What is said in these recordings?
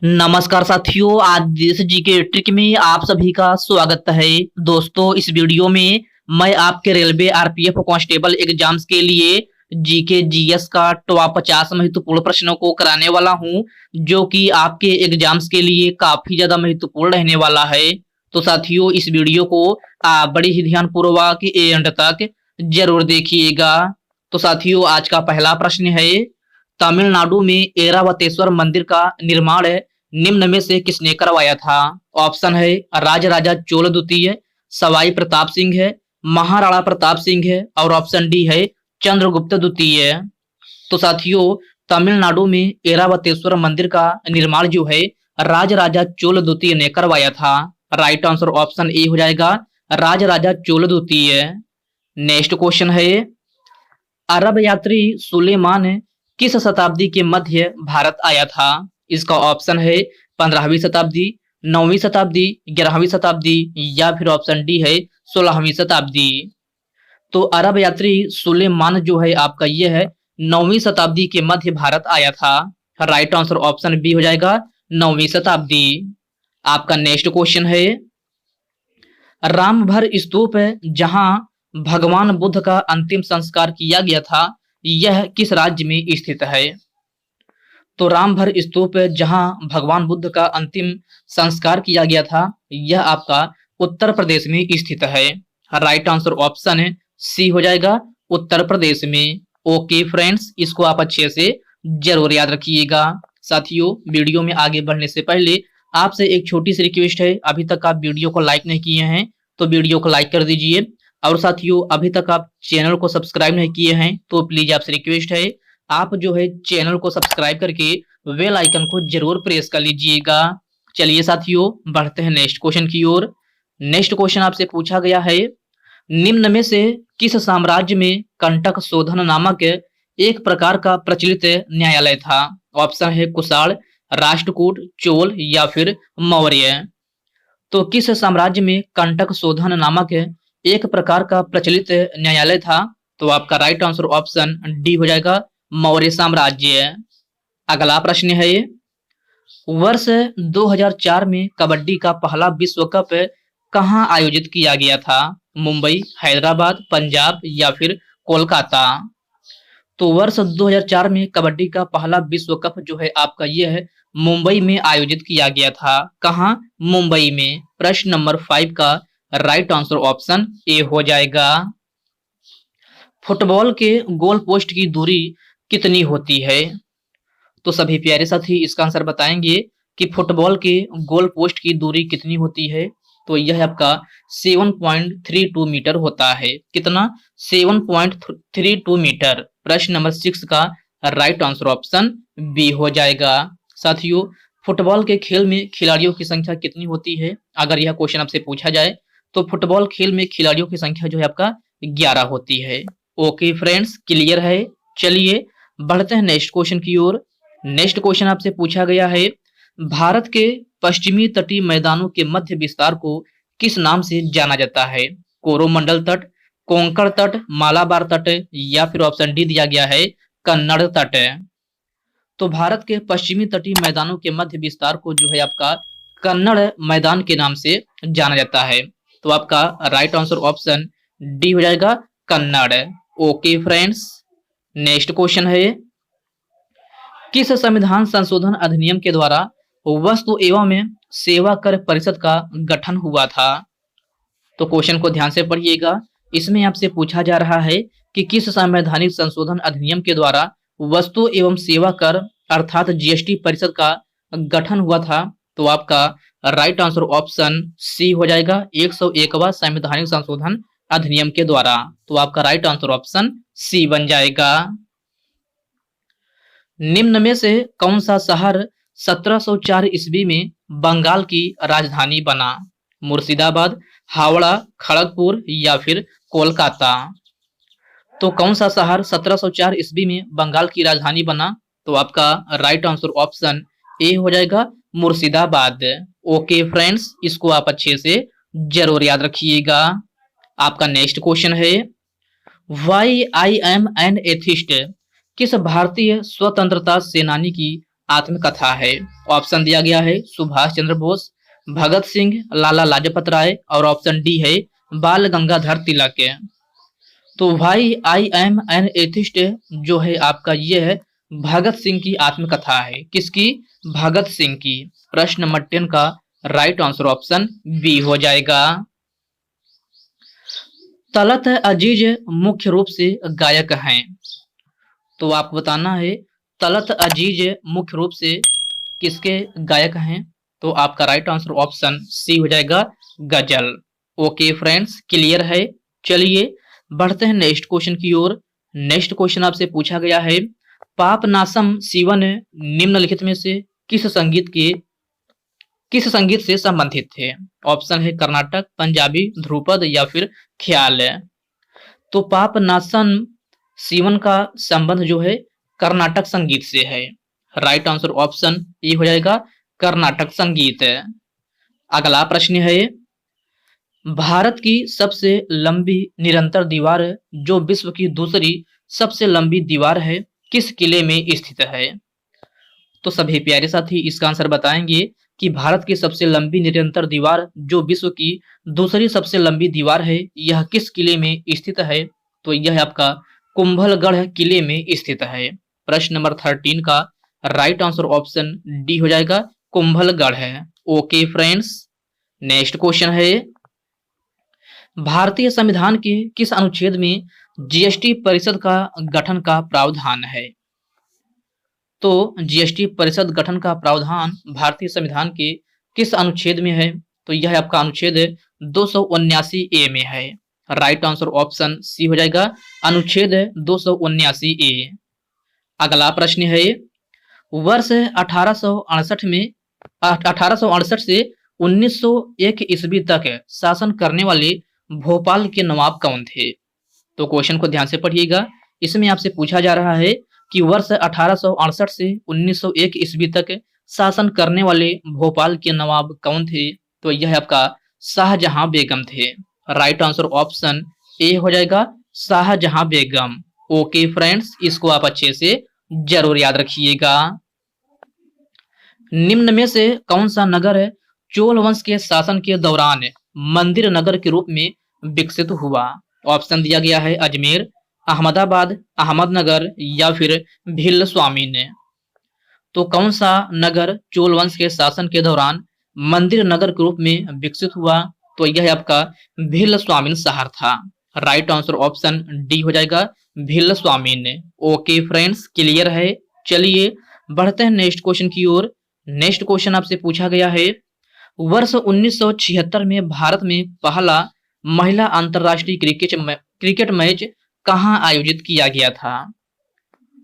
नमस्कार साथियों, आज देश जी के ट्रिक में आप सभी का स्वागत है। दोस्तों, इस वीडियो में मैं आपके रेलवे आरपीएफ कांस्टेबल एग्जाम्स के लिए जीके जीएस का टॉप 50 महत्वपूर्ण प्रश्नों को कराने वाला हूं, जो कि आपके एग्जाम्स के लिए काफी ज्यादा महत्वपूर्ण रहने वाला है। तो साथियों, इस वीडियो को आप बड़ी ही ध्यानपूर्वक एंड तक जरूर देखिएगा। तो साथियों, आज का पहला प्रश्न है, तमिलनाडु में ऐरावतेश्वर मंदिर का निर्माण निम्न में से किसने करवाया था? ऑप्शन है राजराजा चोल द्वितीय, सवाई प्रताप सिंह है, महाराणा प्रताप सिंह है, और ऑप्शन डी है चंद्रगुप्त द्वितीय। तो साथियों, तमिलनाडु में ऐरावतेश्वर मंदिर का निर्माण जो है राजराजा चोल द्वितीय ने करवाया था। राइट आंसर ऑप्शन ए हो जाएगा, राजराजा चोल द्वितीय। नेक्स्ट क्वेश्चन है, अरब यात्री सुलेमान किस शताब्दी के मध्य भारत आया था? इसका ऑप्शन है 15वीं शताब्दी, 9वीं शताब्दी, 11वीं शताब्दी, या फिर ऑप्शन डी है 16वीं शताब्दी। तो अरब यात्री सुलेमान जो है आपका ये है 9वीं शताब्दी के मध्य भारत आया था। राइट आंसर ऑप्शन बी हो जाएगा, 9वीं शताब्दी। आपका नेक्स्ट क्वेश्चन है, रामभर स्तूप जहां भगवान बुद्ध का अंतिम संस्कार किया गया था, यह किस राज्य में स्थित है? तो रामभर स्तूप जहां भगवान बुद्ध का अंतिम संस्कार किया गया था, यह आपका उत्तर प्रदेश में स्थित है। राइट आंसर ऑप्शन सी हो जाएगा, उत्तर प्रदेश में। ओके फ्रेंड्स, इसको आप अच्छे से जरूर याद रखिएगा। साथियों, वीडियो में आगे बढ़ने से पहले आपसे एक छोटी सी रिक्वेस्ट है, अभी तक आप वीडियो को लाइक नहीं किए हैं तो वीडियो को लाइक कर दीजिए। और साथियों, अभी तक आप चैनल को सब्सक्राइब नहीं किए हैं तो प्लीज आपसे रिक्वेस्ट है, आप जो है चैनल को सब्सक्राइब करके बेल आइकन को जरूर प्रेस कर लीजिएगा। चलिए साथियों, बढ़ते हैं नेक्स्ट क्वेश्चन की ओर। नेक्स्ट क्वेश्चन आपसे पूछा गया है, निम्न में से किस साम्राज्य में कंटक शोधन नामक एक प्रकार का प्रचलित न्यायालय था? ऑप्शन है कुषाण, राष्ट्रकूट, चोल, या फिर मौर्य। तो किस साम्राज्य में कंटक शोधन नामक एक प्रकार का प्रचलित न्यायालय था? तो आपका राइट आंसर ऑप्शन डी हो जाएगा, मौर्य साम्राज्य। अगला प्रश्न है, वर्ष 2004 में कबड्डी का पहला विश्व कप कहां आयोजित किया गया था? मुंबई, हैदराबाद, पंजाब, या फिर कोलकाता। तो वर्ष 2004 में कबड्डी का पहला विश्व कप जो है आपका ये है मुंबई में आयोजित किया गया था। कहां? मुंबई में। प्रश्न नंबर 5 का राइट आंसर ऑप्शन ए हो जाएगा। फुटबॉल के गोल पोस्ट की दूरी कितनी होती है? तो सभी प्यारे साथी इसका आंसर बताएंगे कि फुटबॉल के गोल पोस्ट की दूरी कितनी होती है। तो यह आपका 7.32 मीटर होता है। कितना? 7.32 मीटर। प्रश्न नंबर 6 का राइट आंसर ऑप्शन बी हो जाएगा। साथियों, फुटबॉल के खेल में खिलाड़ियों की संख्या कितनी होती है? अगर यह क्वेश्चन आपसे पूछा जाए तो फुटबॉल खेल में खिलाड़ियों की संख्या जो है आपका 11 होती है। ओके फ्रेंड्स, क्लियर है। चलिए बढ़ते हैं नेक्स्ट क्वेश्चन की ओर। नेक्स्ट क्वेश्चन आपसे पूछा गया है, भारत के पश्चिमी तटीय मैदानों के मध्य विस्तार को किस नाम से जाना जाता है? कोरोमंडल तट, कोंकण तट, मालाबार तट, या फिर ऑप्शन डी दिया गया है कन्नड़ तट। तो भारत के पश्चिमी तटीय मैदानों के मध्य विस्तार को जो है आपका कन्नड़ मैदान के नाम से जाना जाता है। तो आपका राइट आंसर ऑप्शन डी हो जाएगा, Kannada. Okay friends, next question है, किस संविधान संशोधन अधिनियम के द्वारा वस्तु एवं सेवा कर परिषद का गठन हुआ था? तो क्वेश्चन को ध्यान से पढ़िएगा। इसमें आपसे पूछा जा रहा है कि किस संवैधानिक संशोधन अधिनियम के द्वारा वस्तु एवं सेवा कर अर्थात जीएसटी परिषद का गठन हुआ था? तो आपका राइट आंसर ऑप्शन सी हो जाएगा, 101वां संवैधानिक संशोधन अधिनियम के द्वारा। तो आपका राइट आंसर ऑप्शन सी बन जाएगा। निम्न में से कौन सा शहर 1704 ईस्वी में बंगाल की राजधानी बना? मुर्शिदाबाद, हावड़ा, खड़गपुर, या फिर कोलकाता। तो कौन सा शहर 1704 ईस्वी में बंगाल की राजधानी बना? तो आपका राइट आंसर ऑप्शन ए हो जाएगा, मुर्शिदाबाद। ओके फ्रेंड्स, इसको आप अच्छे से जरूर याद रखिएगा। आपका नेक्स्ट क्वेश्चन है, why I am an atheist किस भारतीय स्वतंत्रता सेनानी की आत्मकथा है? ऑप्शन दिया गया है सुभाष चंद्र बोस, भगत सिंह, लाला लाजपत राय और ऑप्शन डी है बाल गंगाधर तिलक। तो भाई आई एम एन एथिस्ट जो है आपका ये है भगत सिंह की आत्मकथा है। किसकी? भगत सिंह की। प्रश्न नंबर 10 का राइट आंसर ऑप्शन बी हो जाएगा। तलत अजीज मुख्य रूप से गायक हैं? तो आपको बताना है तलत अजीज मुख्य रूप से किसके गायक हैं? तो आपका राइट आंसर ऑप्शन सी हो जाएगा गजल। ओके फ्रेंड्स, क्लियर है। चलिए बढ़ते हैं नेक्स्ट क्वेश्चन की ओर। नेक्स्ट क्वेश्चन आपसे पूछा गया है पापनासम सिवन निम्नलिखित में से किस संगीत से संबंधित थे? ऑप्शन है कर्नाटक, पंजाबी, ध्रुपद या फिर ख्याल। तो पापनासम सिवन का संबंध जो है कर्नाटक संगीत से है। राइट आंसर ऑप्शन ए हो जाएगा कर्नाटक संगीत। अगला प्रश्न है भारत की सबसे लंबी निरंतर दीवार जो विश्व की दूसरी सबसे लंबी दीवार है किस किले में स्थित है? तो सभी प्यारे साथी इसका आंसर बताएंगे कि भारत की सबसे लंबी निरंतर दीवार जो विश्व की दूसरी सबसे लंबी दीवार है यह किस किले में स्थित है? तो यह आपका कुंभलगढ़ किले में स्थित है। प्रश्न नंबर 13 का राइट आंसर ऑप्शन डी हो जाएगा कुंभलगढ़ है। ओके फ्रेंड्स, नेक्स्ट क्वेश्चन है भारतीय संविधान के किस अनुच्छेद में जीएसटी परिषद का गठन का प्रावधान है? तो जीएसटी परिषद गठन का प्रावधान भारतीय संविधान के किस अनुच्छेद में है? तो यह आपका अनुच्छेद 279 ए में है। राइट आंसर ऑप्शन सी हो जाएगा अनुच्छेद 279 ए। अगला प्रश्न है वर्ष 1868 से 1901 ईस्वी तक शासन करने वाले भोपाल के नवाब कौन थे? तो क्वेश्चन को ध्यान से पढ़िएगा। इसमें आपसे पूछा जा रहा है कि वर्ष 1868 से 1901 ईस्वी तक शासन करने वाले भोपाल के नवाब कौन थे? तो यह आपका शाहजहां बेगम थे। राइट आंसर ऑप्शन ए हो जाएगा शाहजहां बेगम। ओके फ्रेंड्स, इसको आप अच्छे से जरूर याद रखिएगा। निम्न में से कौन सा नगर चोल वंश के शासन के दौरान मंदिर नगर के रूप में विकसित हुआ? ऑप्शन दिया गया है अजमेर, अहमदाबाद, अहमदनगर या फिर भील स्वामी ने। तो कौन सा नगर चोल वंश के शासन के दौरान मंदिर नगर के रूप में विकसित हुआ? तो यह आपका भील स्वामी शहर था। राइट आंसर ऑप्शन डी हो जाएगा भील स्वामी ने। ओके फ्रेंड्स, क्लियर है। चलिए बढ़ते हैं नेक्स्ट क्वेश्चन की ओर। नेक्स्ट क्वेश्चन आपसे पूछा गया है वर्ष 1976 में भारत में पहला महिला अंतरराष्ट्रीय क्रिकेट मैच कहां आयोजित किया गया था?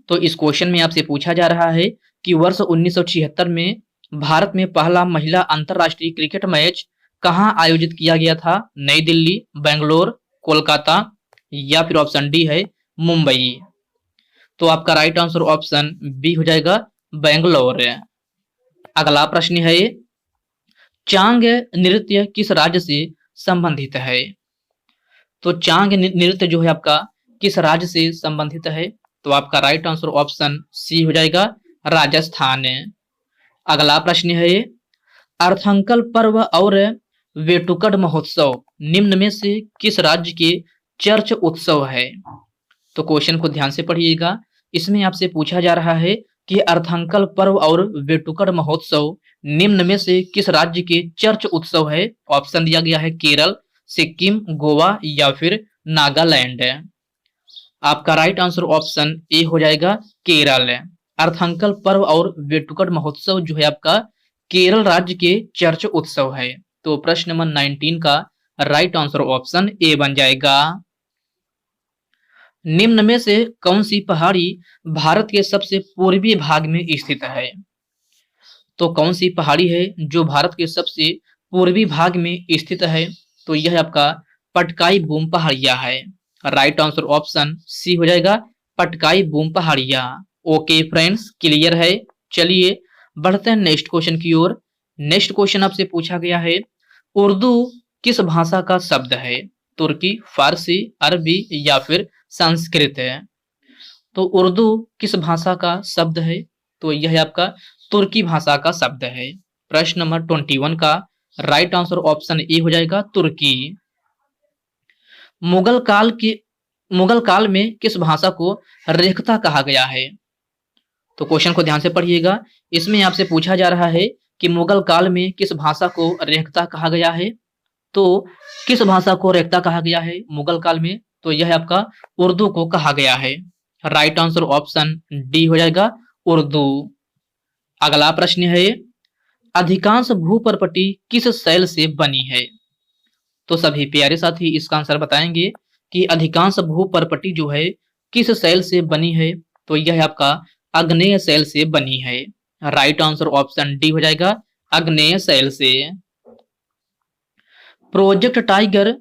तो इस क्वेश्चन में आपसे पूछा जा रहा है कि वर्ष 1976 में भारत में पहला महिला अंतरराष्ट्रीय क्रिकेट मैच कहां आयोजित किया गया था? नई दिल्ली, बेंगलोर, कोलकाता या फिर ऑप्शन डी है मुंबई। तो आपका राइट आंसर ऑप्शन बी हो जाएगा बेंगलोर। अगला प्रश्न है चांग नृत्य किस राज्य से संबंधित है? तो चांग नृत्य जो है आपका किस राज्य से संबंधित है? तो आपका राइट आंसर ऑप्शन सी हो जाएगा राजस्थान। अगला प्रश्न है अर्थंकल पर्व और वेटुकड़ महोत्सव निम्न में से किस राज्य के चर्च उत्सव है? तो क्वेश्चन को ध्यान से पढ़िएगा। इसमें आपसे पूछा जा रहा है कि अर्थंकल पर्व और वेटुकड़ महोत्सव निम्न में से किस राज्य के चर्च उत्सव है? ऑप्शन दिया गया है केरल, सिक्किम, गोवा या फिर नागालैंड। आपका राइट आंसर ऑप्शन ए हो जाएगा केरल। अर्थंकल पर्व और वेटुकड़ महोत्सव जो है आपका केरल राज्य के चर्च उत्सव है। तो प्रश्न नंबर 19 का राइट आंसर ऑप्शन ए बन जाएगा। निम्न में से कौन सी पहाड़ी भारत के सबसे पूर्वी भाग में स्थित है? तो कौन सी पहाड़ी है जो भारत के सबसे पूर्वी भाग में स्थित है? तो यह आपका पटकाई बूम पहाड़िया है। राइट आंसर ऑप्शन सी हो जाएगा पटकाई बूम पहाड़िया। ओके फ्रेंड्स, क्लियर है। चलिए बढ़ते हैं नेक्स्ट क्वेश्चन की ओर। नेक्स्ट क्वेश्चन आपसे पूछा गया है उर्दू किस भाषा का शब्द है? तुर्की, फारसी, अरबी या फिर संस्कृत है? तो उर्दू किस भाषा का शब्द है? तो यह आपका तुर्की भाषा का शब्द है। प्रश्न नंबर 21 का राइट आंसर ऑप्शन ए हो जाएगा तुर्की। मुगल काल में किस भाषा को रेखता कहा गया है? तो क्वेश्चन को ध्यान से पढ़िएगा। इसमें आपसे पूछा जा रहा है कि मुगल काल में किस भाषा को रेखता कहा गया है। तो किस भाषा को रेखता कहा गया है मुगल काल में? तो यह आपका उर्दू को कहा गया है। राइट आंसर ऑप्शन डी हो जाएगा उर्दू। अगला प्रश्न है, अधिकांश भूपर्पटी किस शैल से बनी है? तो सभी प्यारे साथी इसका आंसर बताएंगे कि अधिकांश भूपर्पटी जो है किस शैल से बनी है। तो यह आपका आग्नेय शैल से बनी है। राइट आंसर ऑप्शन डी हो जाएगा आग्नेय शैल से। प्रोजेक्ट टाइगर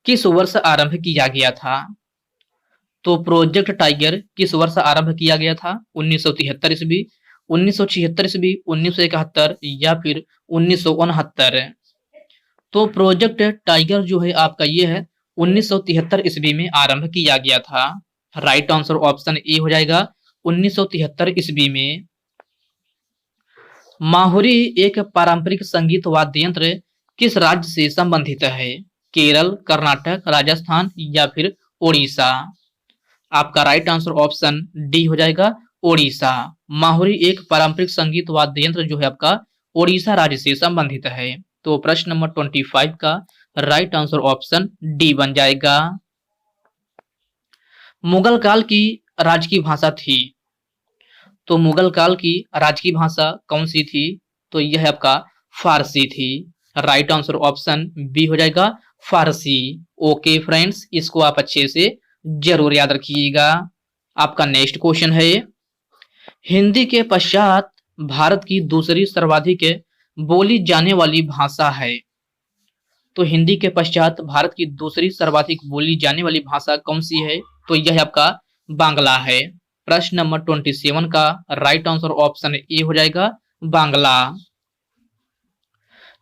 किस वर्ष आरंभ किया गया था? तो प्रोजेक्ट टाइगर किस वर्ष आरंभ किया गया था? 1973 ईस्वी, 1976 ईस्वी, 1971 या फिर 1969? तो प्रोजेक्ट टाइगर जो है आपका ये है 1973 ईस्वी में आरंभ किया गया था। राइट आंसर ऑप्शन ए हो जाएगा 1973 ईस्वी में। माहुरी एक पारंपरिक संगीत वाद्य यंत्र किस राज्य से संबंधित है? केरल, कर्नाटक, राजस्थान या फिर ओडिशा? आपका राइट आंसर ऑप्शन डी हो जाएगा ओडिशा। माहुरी एक पारंपरिक संगीत वाद्य यंत्र जो है आपका ओडिशा राज्य से संबंधित है। तो प्रश्न नंबर 25 का राइट आंसर ऑप्शन डी बन जाएगा। मुगल काल की राजकीय भाषा थी। तो मुगल काल की राजकीय भाषा कौन सी थी? तो यह आपका फारसी थी। राइट आंसर ऑप्शन बी हो जाएगा फारसी। ओके फ्रेंड्स, इसको आप अच्छे से जरूर याद रखिएगा। आपका नेक्स्ट क्वेश्चन है, हिंदी के पश्चात भारत की दूसरी सर्वाधिक बोली जाने वाली भाषा है। तो हिंदी के पश्चात भारत की दूसरी सर्वाधिक बोली जाने वाली भाषा कौन सी है? तो यह आपका बांग्ला है। प्रश्न नंबर 27 का राइट आंसर ऑप्शन ए हो जाएगा बांग्ला।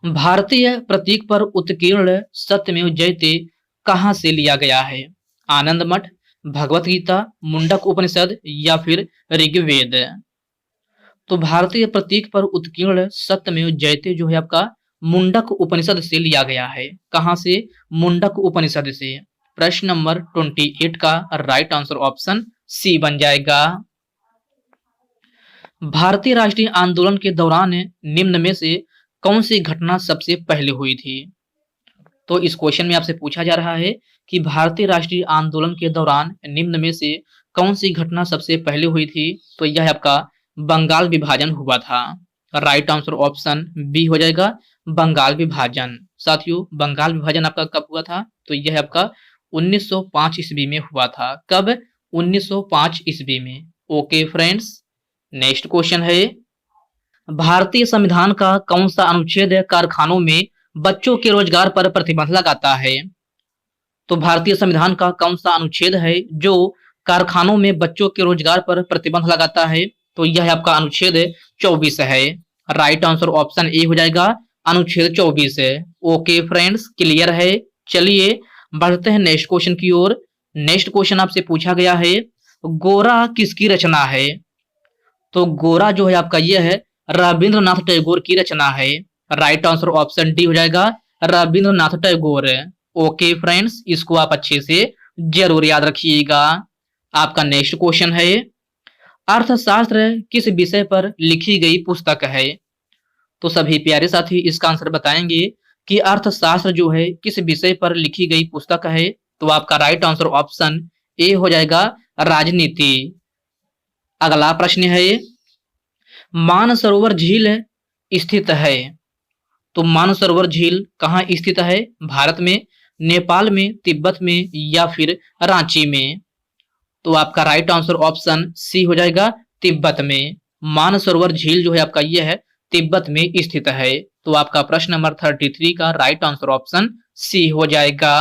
भारतीय प्रतीक पर उत्कीर्ण सत्यमेव जयते कहां से लिया गया है? आनंद मठ, भगवत गीता, मुंडक उपनिषद या फिर ऋग्वेद? तो भारतीय प्रतीक पर उत्कीर्ण सत्यमेव जयते जो है आपका मुंडक उपनिषद से लिया गया है। कहां से? मुंडक उपनिषद से। प्रश्न नंबर 28 का राइट आंसर ऑप्शन सी बन जाएगा। भारतीय राष्ट्रीय आंदोलन के दौरान निम्न में से कौन सी घटना सबसे पहले हुई थी? तो इस क्वेश्चन में आपसे पूछा जा रहा है कि भारतीय राष्ट्रीय आंदोलन के दौरान निम्न में से कौन सी घटना सबसे पहले हुई थी? तो यह आपका बंगाल विभाजन हुआ था। राइट आंसर ऑप्शन बी हो जाएगा बंगाल विभाजन। साथियों, बंगाल विभाजन आपका कब हुआ था? तो यह आपका 1905 ईस्वी में हुआ था। कब? 1905 ईस्वी में। ओके फ्रेंड्स, नेक्स्ट क्वेश्चन है, भारतीय संविधान का कौन सा अनुच्छेद कारखानों में बच्चों के रोजगार पर प्रतिबंध लगाता है? तो भारतीय संविधान का कौन सा अनुच्छेद है जो कारखानों में बच्चों के रोजगार पर प्रतिबंध लगाता है? तो यह आपका अनुच्छेद 24 है। राइट आंसर ऑप्शन ए हो जाएगा अनुच्छेद 24 है। ओके फ्रेंड्स, क्लियर है। चलिए बढ़ते हैं नेक्स्ट क्वेश्चन की ओर। नेक्स्ट क्वेश्चन आपसे पूछा गया है, गोरा किसकी रचना है? तो गोरा जो है आपका यह है रविंद्रनाथ टैगोर की रचना है। राइट आंसर ऑप्शन डी हो जाएगा रविंद्रनाथ टैगोर। ओके फ्रेंड्स, इसको आप अच्छे से जरूर याद रखिएगा। आपका नेक्स्ट क्वेश्चन है, अर्थशास्त्र किस विषय पर लिखी गई पुस्तक है? तो सभी प्यारे साथी इसका आंसर बताएंगे कि अर्थशास्त्र जो है किस विषय पर लिखी गई पुस्तक है। तो आपका राइट आंसर ऑप्शन ए हो जाएगा राजनीति। अगला प्रश्न है, मानसरोवर झील स्थित है। तो मानसरोवर झील कहाँ स्थित है? भारत में, नेपाल में, तिब्बत में या फिर रांची में? तो आपका राइट आंसर ऑप्शन सी हो जाएगा तिब्बत में। मानसरोवर झील जो है आपका ये है तिब्बत में स्थित है। तो आपका प्रश्न नंबर 33 का राइट आंसर ऑप्शन सी हो जाएगा।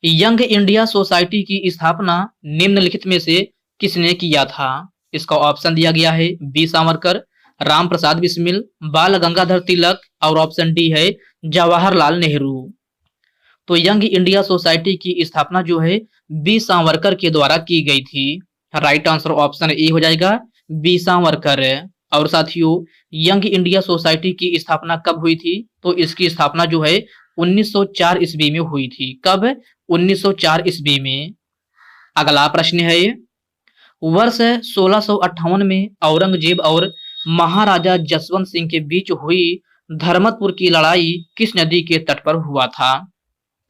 यंग इंडिया सोसाइटी की स्थापना निम्नलिखित में से किसने किया था? इसका ऑप्शन दिया गया है बी सावरकर, राम प्रसाद बिस्मिल, बाल गंगाधर तिलक और ऑप्शन डी है जवाहरलाल नेहरू। तो यंग इंडिया सोसाइटी की स्थापना जो है बी सावरकर के द्वारा की गई थी। राइट आंसर ऑप्शन ए हो जाएगा बी सावरकर। और साथियों यंग इंडिया सोसाइटी की स्थापना कब हुई थी? तो इसकी स्थापना जो है 1904 ईस्वी में हुई थी। कब? 1904 ईस्वी में। अगला प्रश्न है वर्ष 1658 में औरंगजेब और महाराजा जसवंत सिंह के बीच हुई धर्मतपुर की लड़ाई किस नदी के तट पर हुआ था?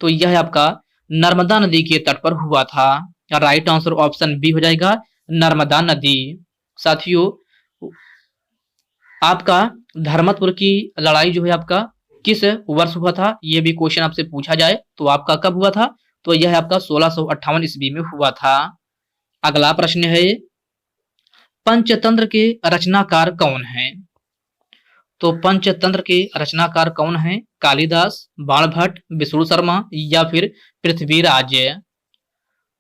तो यह आपका नर्मदा नदी के तट पर हुआ था। राइट आंसर ऑप्शन बी हो जाएगा, नर्मदा नदी। साथियों आपका धर्मतपुर की लड़ाई जो है आपका किस वर्ष हुआ था, यह भी क्वेश्चन आपसे पूछा जाए तो आपका कब हुआ था? तो यह आपका 1658 ईस्वी में हुआ था। अगला प्रश्न है पंचतंत्र के रचनाकार कौन है? तो पंचतंत्र के रचनाकार कौन है? कालिदास, बाणभट्ट, विष्णु शर्मा या फिर पृथ्वीराज।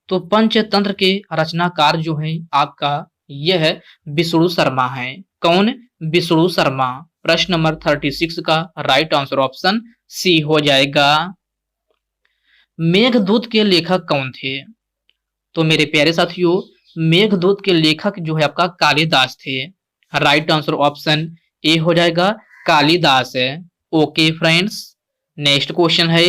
तो पंचतंत्र के रचनाकार जो है आपका यह विष्णु शर्मा है। कौन? विष्णु शर्मा। प्रश्न नंबर 36 का राइट आंसर ऑप्शन सी हो जाएगा। मेघदूत के लेखक कौन थे? तो मेरे प्यारे साथियों मेघदूत के लेखक जो है आपका कालिदास थे। राइट आंसर ऑप्शन ए हो जाएगा, कालिदास है। ओके फ्रेंड्स, नेक्स्ट क्वेश्चन है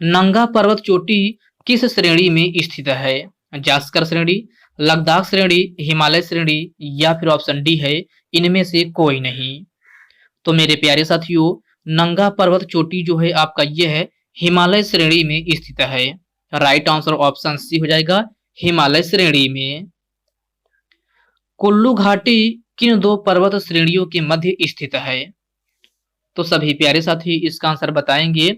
नंगा पर्वत चोटी किस श्रेणी में स्थित है? जास्कर श्रेणी, लद्दाख श्रेणी, हिमालय श्रेणी या फिर ऑप्शन डी है इनमें से कोई नहीं। तो मेरे प्यारे साथियों नंगा पर्वत चोटी जो है आपका यह है हिमालय श्रेणी में स्थित है। राइट आंसर ऑप्शन सी हो जाएगा, हिमालय श्रेणी में। कुल्लू घाटी किन दो पर्वत श्रेणियों के मध्य स्थित है? तो सभी प्यारे साथी इसका आंसर बताएंगे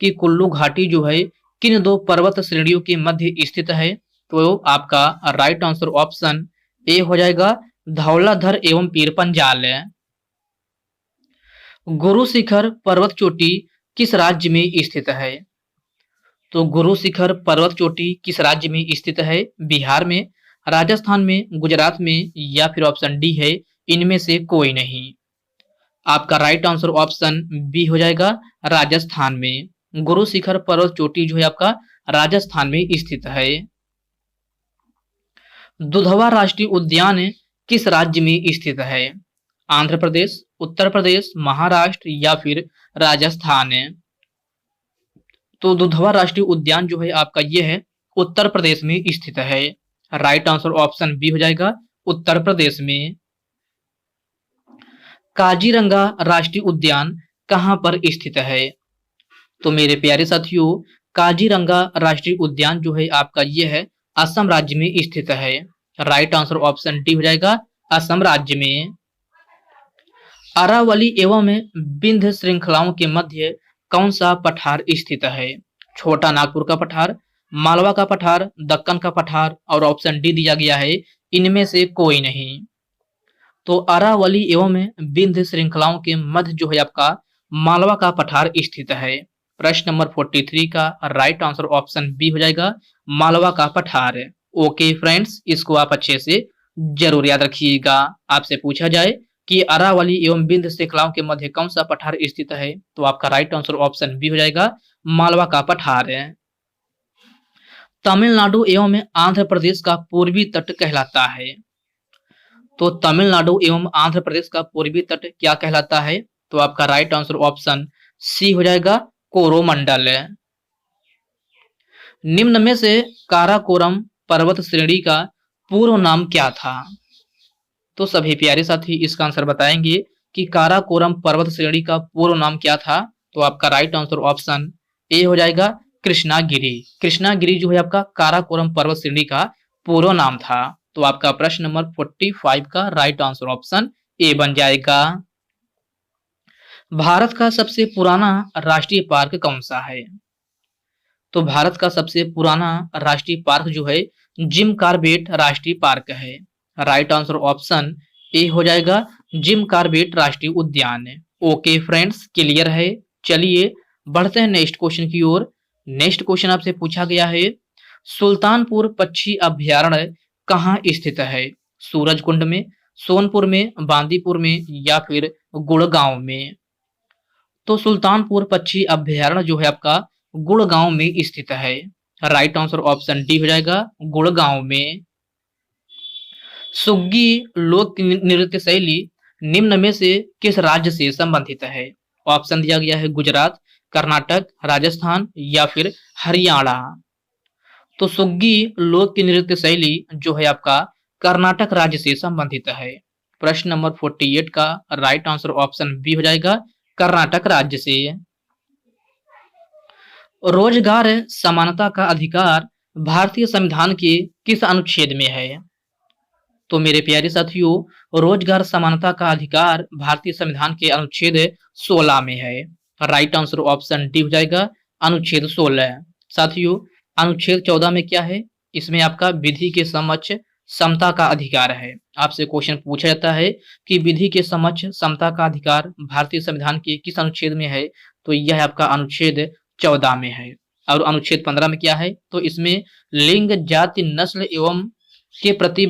कि कुल्लू घाटी जो है किन दो पर्वत श्रेणियों के मध्य स्थित है? तो आपका राइट आंसर ऑप्शन ए हो जाएगा, धौलाधर एवं पीर पंजाल। गुरु शिखर पर्वत चोटी किस राज्य में स्थित है? तो गुरु शिखर पर्वत चोटी किस राज्य में स्थित है? बिहार में, राजस्थान में, गुजरात में या फिर ऑप्शन डी है इनमें से कोई नहीं। आपका राइट आंसर ऑप्शन बी हो जाएगा, राजस्थान में। गुरु शिखर पर्वत चोटी जो है आपका राजस्थान में स्थित है। दुधवा राष्ट्रीय उद्यान किस राज्य में स्थित है? आंध्र प्रदेश, उत्तर प्रदेश, महाराष्ट्र या फिर राजस्थान। तो दुधवा राष्ट्रीय उद्यान जो है आपका यह है उत्तर प्रदेश में स्थित है। राइट आंसर ऑप्शन बी हो जाएगा, उत्तर प्रदेश में। काजीरंगा राष्ट्रीय उद्यान कहां पर स्थित है? तो मेरे प्यारे साथियों काजीरंगा राष्ट्रीय उद्यान जो है आपका यह है असम राज्य में स्थित है। राइट आंसर ऑप्शन डी हो जाएगा, असम राज्य में। अरावली एवं विंध्य श्रृंखलाओं के मध्य कौन सा पठार स्थित है? छोटा नागपुर का पठार, मालवा का पठार, दक्कन का पठार और ऑप्शन डी दिया गया है इनमें से कोई नहीं। तो अरावली एवं विंध्य श्रृंखलाओं के मध्य जो है आपका मालवा का पठार स्थित है। प्रश्न नंबर 43 का राइट आंसर ऑप्शन बी हो जाएगा, मालवा का पठार। ओके फ्रेंड्स, इसको आप अच्छे से जरूर याद रखिएगा। आपसे पूछा जाए कि अरावली एवं विंध्य श्रृंखलाओं के मध्य कौन सा पठार स्थित है तो आपका राइट आंसर ऑप्शन बी हो जाएगा, मालवा का पठार। तमिलनाडु एवं आंध्र प्रदेश का पूर्वी तट कहलाता है। तो तमिलनाडु एवं आंध्र प्रदेश का पूर्वी तट क्या कहलाता है? तो आपका राइट आंसर ऑप्शन सी हो जाएगा, कोरोमंडल। निम्न में से काराकोरम पर्वत श्रेणी का पूर्व नाम क्या था? तो सभी प्यारे साथी इसका आंसर बताएंगे कि काराकोरम पर्वत श्रेणी का पूर्व नाम क्या था? तो आपका राइट आंसर ऑप्शन ए हो जाएगा, कृष्णागिरी। कृष्णागिरी जो है आपका काराकोरम पर्वत श्रेणी का पूर्व नाम था। तो आपका प्रश्न नंबर 45 का राइट आंसर ऑप्शन ए बन जाएगा। भारत का सबसे पुराना राष्ट्रीय पार्क कौन सा है? तो भारत का सबसे पुराना राष्ट्रीय पार्क जो है जिम कार्बेट राष्ट्रीय पार्क है। राइट आंसर ऑप्शन ए हो जाएगा, जिम कार्बेट राष्ट्रीय उद्यान। ओके फ्रेंड्स, क्लियर है। चलिए बढ़ते हैं नेक्स्ट क्वेश्चन की ओर। नेक्स्ट क्वेश्चन आपसे पूछा गया है सुल्तानपुर पक्षी अभ्यारण्य कहाँ स्थित है? सूरजकुंड में, सोनपुर में, बांदीपुर में या फिर गुड़गांव में? तो सुल्तानपुर पक्षी अभ्यारण्य जो है आपका गुड़गांव में स्थित है। राइट आंसर ऑप्शन डी हो जाएगा, गुड़गांव में। सुग्गी लोक नृत्य शैली निम्न में से किस राज्य से संबंधित है? ऑप्शन दिया गया है गुजरात, कर्नाटक, राजस्थान या फिर हरियाणा। तो सुग्गी लोक नृत्य शैली जो है आपका कर्नाटक राज्य से संबंधित है। प्रश्न नंबर 48 का राइट आंसर ऑप्शन बी हो जाएगा, कर्नाटक राज्य से। रोजगार समानता का अधिकार भारतीय संविधान के किस अनुच्छेद में है? तो मेरे प्यारे साथियों, रोजगार समानता का अधिकार भारतीय संविधान के अनुच्छेद 16 में है। राइट आंसर ऑप्शन डी हो जाएगा, अनुच्छेद 16। साथियों, अनुच्छेद 14 में क्या है? इसमें आपका विधि के समक्ष समता का अधिकार है। आपसे क्वेश्चन पूछा जाता है कि विधि के समक्ष समता का अधिकार भारतीय संविधान के किस अनुच्छेद में है? तो यह आपका अनुच्छेद 14 में है। और अनुच्छेद 15 में क्या है? तो इसमें लिंग, जाति, नस्ल एवं के प्रति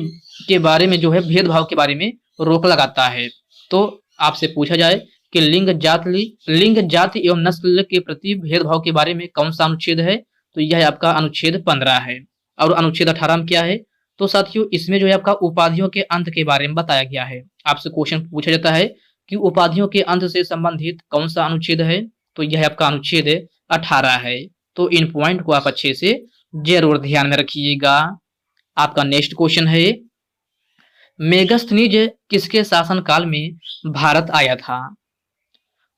के बारे में जो है भेदभाव के बारे में रोक लगाता है। तो आपसे पूछा जाए कि लिंग, जाति एवं नस्ल के प्रति भेदभाव के बारे में कौन सा अनुच्छेद है? तो यह आपका अनुच्छेद 15 है। और अनुच्छेद 18 में क्या है? तो साथियों, इसमें जो है आपका उपाधियों के अंत के बारे में बताया गया है। आपसे क्वेश्चन पूछा जाता है कि उपाधियों के अंत से संबंधित कौन सा अनुच्छेद है? तो यह आपका अनुच्छेद 18 है। तो इन पॉइंट को आप अच्छे से जरूर ध्यान में रखिएगा। आपका नेक्स्ट क्वेश्चन है, मेगस्थनीज किसके शासनकाल में भारत आया था?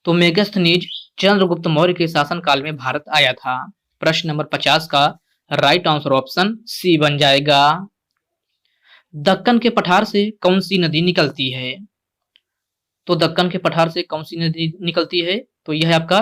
तो मेगस्थनीज चंद्रगुप्त मौर्य के शासनकाल में भारत आया था। प्रश्न नंबर 50 का राइट आंसर ऑप्शन सी बन जाएगा। दक्कन के पठार से कौन सी नदी निकलती है? तो दक्कन के पठार से कौन सी नदी निकलती है? तो यह है आपका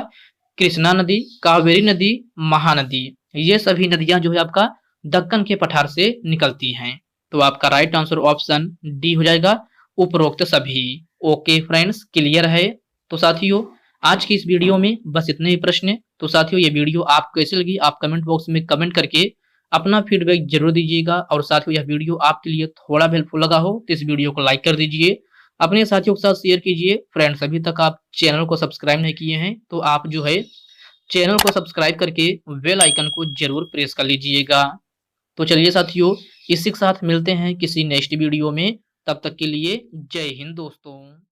कृष्णा नदी, कावेरी नदी, महानदी। ये सभी नदियां जो है आपका दक्कन के पठार से निकलती हैं। तो आपका राइट आंसर ऑप्शन डी हो जाएगा, उपरोक्त सभी। ओके फ्रेंड्स, क्लियर है? तो साथियों, आज की इस वीडियो में बस इतने ही प्रश्न। तो साथियों, ये वीडियो आपको कैसी लगी आप कमेंट बॉक्स में कमेंट करके अपना फीडबैक जरूर दीजिएगा। और साथियों, यह वीडियो आपके लिए थोड़ा भी हेल्पफुल लगा हो तो इस वीडियो को लाइक कर दीजिए, अपने साथियों के साथ शेयर कीजिए। फ्रेंड्स, अभी तक आप चैनल को सब्सक्राइब नहीं किए हैं तो आप जो है चैनल को सब्सक्राइब करके बेल आइकन को जरूर प्रेस कर लीजिएगा। तो चलिए साथियों, इसी के साथ मिलते हैं किसी नेक्स्ट वीडियो में। तब तक के लिए जय हिंद दोस्तों।